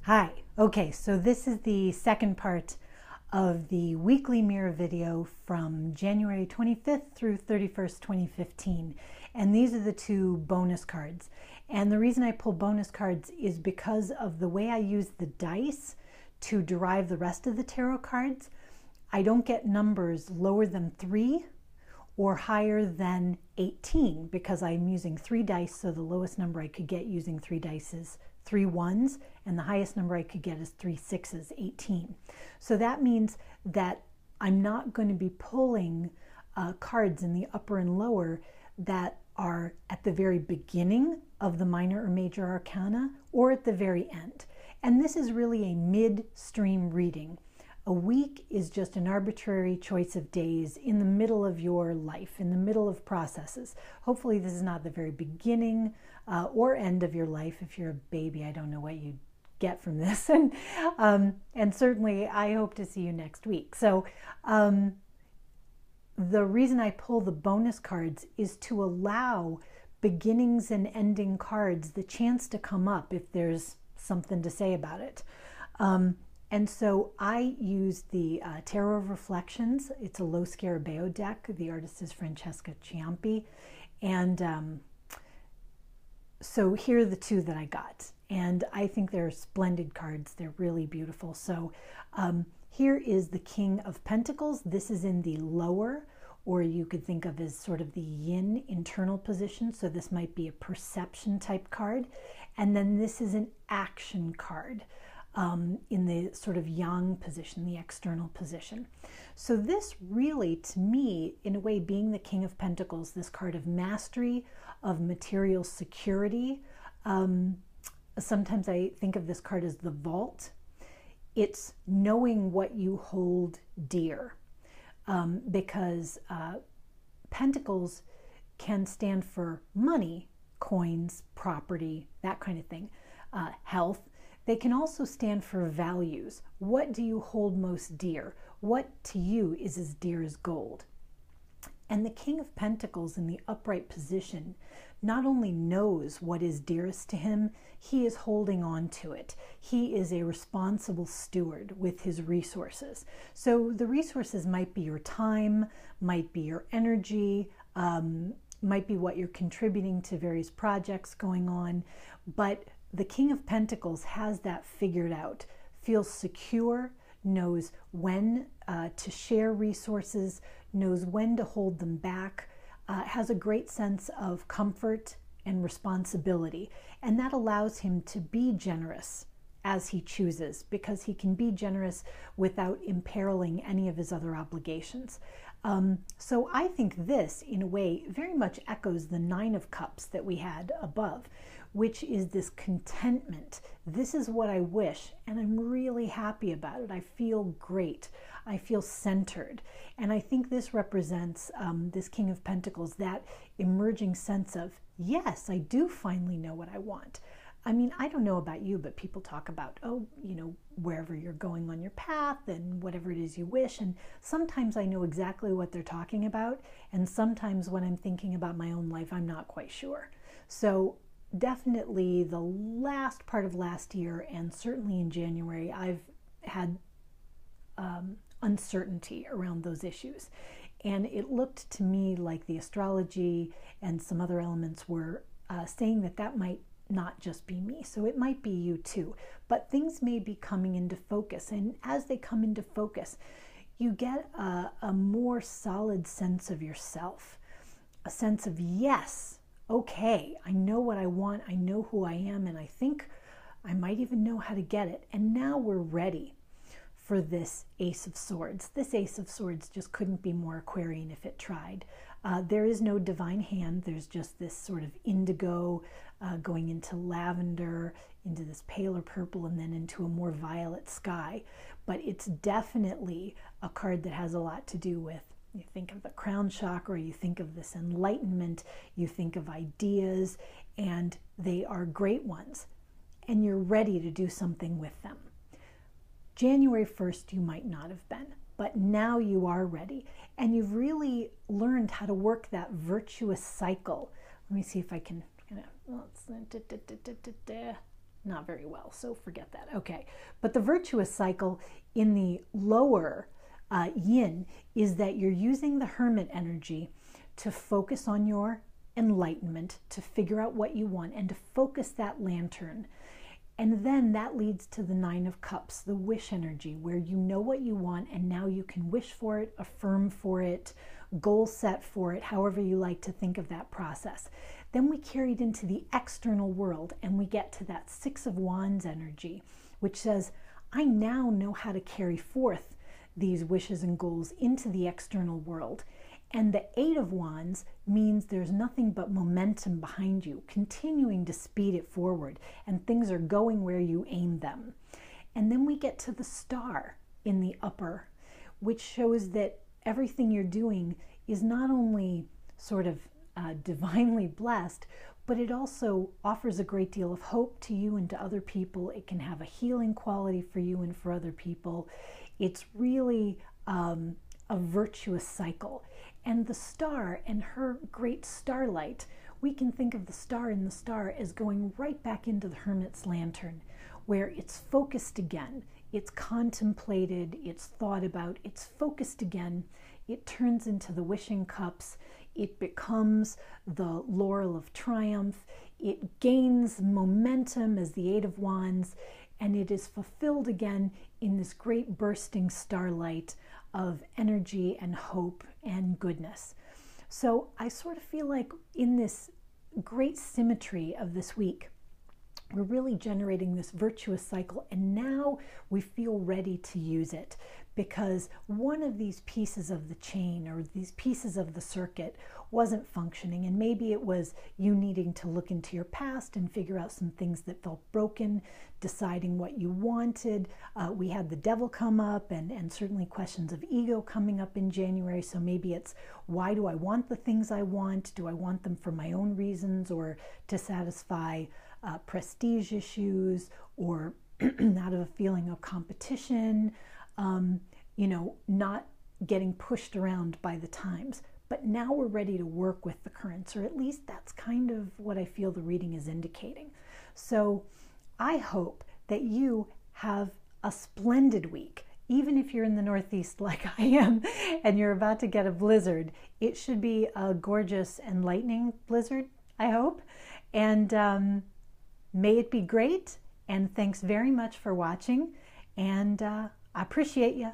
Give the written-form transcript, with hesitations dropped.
Hi. Okay, so this is the second part of the weekly mirror video from January 25th through 31st, 2015. And these are the two bonus cards. And the reason I pull bonus cards is because of the way I use the dice to derive the rest of the tarot cards. I don't get numbers lower than 3 or higher than 18 because I'm using 3 dice, so the lowest number I could get using 3 dice is 3 1s, and the highest number I could get is 3 6s, 18. So that means that I'm not going to be pulling cards in the upper and lower that are at the very beginning of the minor or major arcana or at the very end. And this is really a midstream reading. A week is just an arbitrary choice of days in the middle of your life, in the middle of processes. Hopefully this is not the very beginning or end of your life. If you're a baby, I don't know what you get from this. And certainly I hope to see you next week. So the reason I pull the bonus cards is to allow beginnings and ending cards the chance to come up if there's something to say about it. And so I use the Tarot of Reflections. It's a low Scarabeo deck. The artist is Francesco Ciampi. And so here are the two that I got. And I think they're splendid cards. They're really beautiful. So here is the King of Pentacles. This is in the lower, or you could think of as sort of the yin internal position. So this might be a perception type card. And then this is an action card. In the sort of yang position, the external position. So this really, to me, in a way, being the King of Pentacles, this card of mastery, of material security. Sometimes I think of this card as the vault. It's knowing what you hold dear, because pentacles can stand for money, coins, property, that kind of thing, health. They can also stand for values. What do you hold most dear? What to you is as dear as gold? And the King of Pentacles in the upright position not only knows what is dearest to him, he is holding on to it. He is a responsible steward with his resources. So the resources might be your time, might be your energy, might be what you're contributing to various projects going on, but the King of Pentacles has that figured out, feels secure, knows when to share resources, knows when to hold them back, has a great sense of comfort and responsibility. And that allows him to be generous as he chooses, because he can be generous without imperiling any of his other obligations. So I think this, in a way, very much echoes the 9 of Cups that we had above, which is this contentment. This is what I wish, and I'm really happy about it. I feel great. I feel centered. And I think this represents, this King of Pentacles, that emerging sense of, yes, I do finally know what I want. I mean, I don't know about you, but people talk about, oh, you know, wherever you're going on your path and whatever it is you wish. And sometimes I know exactly what they're talking about. And sometimes when I'm thinking about my own life, I'm not quite sure. So definitely the last part of last year, and certainly in January, I've had uncertainty around those issues. And it looked to me like the astrology and some other elements were saying that that might not just be me. So it might be you too. But things may be coming into focus. And as they come into focus, you get a more solid sense of yourself, a sense of, yes, okay, I know what I want, I know who I am, and I think I might even know how to get it. And now we're ready for this Ace of Swords. This Ace of Swords just couldn't be more Aquarian if it tried. There is no divine hand. There's just this sort of indigo going into lavender, into this paler purple, and then into a more violet sky. But it's definitely a card that has a lot to do with, you think of the crown chakra, you think of this enlightenment, you think of ideas, and they are great ones. And you're ready to do something with them. January 1st, you might not have been, but now you are ready. And you've really learned how to work that virtuous cycle. Let me see if I can, not very well, so forget that. Okay, but the virtuous cycle in the lower yin is that you're using the hermit energy to focus on your enlightenment, to figure out what you want, and to focus that lantern. And then that leads to the Nine of Cups, the wish energy, where you know what you want and now you can wish for it, affirm for it, goal set for it, however you like to think of that process. Then we carry it into the external world and we get to that Six of Wands energy, which says, I now know how to carry forth these wishes and goals into the external world. And the Eight of Wands means there's nothing but momentum behind you, continuing to speed it forward, and things are going where you aim them. And then we get to the Star in the upper, which shows that everything you're doing is not only sort of divinely blessed, but it also offers a great deal of hope to you and to other people. It can have a healing quality for you and for other people. It's really a virtuous cycle. And the star and her great starlight, we can think of the star in the star as going right back into the hermit's lantern, where it's focused again, it's contemplated, it's thought about, it's focused again, it turns into the wishing cups, it becomes the laurel of triumph, it gains momentum as the Eight of Wands, and it is fulfilled again in this great bursting starlight of energy and hope and goodness. So I sort of feel like in this great symmetry of this week, we're really generating this virtuous cycle, and now we feel ready to use it because one of these pieces of the chain or these pieces of the circuit wasn't functioning, and maybe it was you needing to look into your past and figure out some things that felt broken, deciding what you wanted. We had the devil come up and certainly questions of ego coming up in January, so maybe it's why do I want the things I want? Do I want them for my own reasons or to satisfy prestige issues or out of a feeling of competition, not getting pushed around by the times. But now we're ready to work with the currents, or at least that's kind of what I feel the reading is indicating. So I hope that you have a splendid week. Even if you're in the Northeast like I am and you're about to get a blizzard, it should be a gorgeous and lightning blizzard, I hope. And may it be great. And thanks very much for watching. And I appreciate you.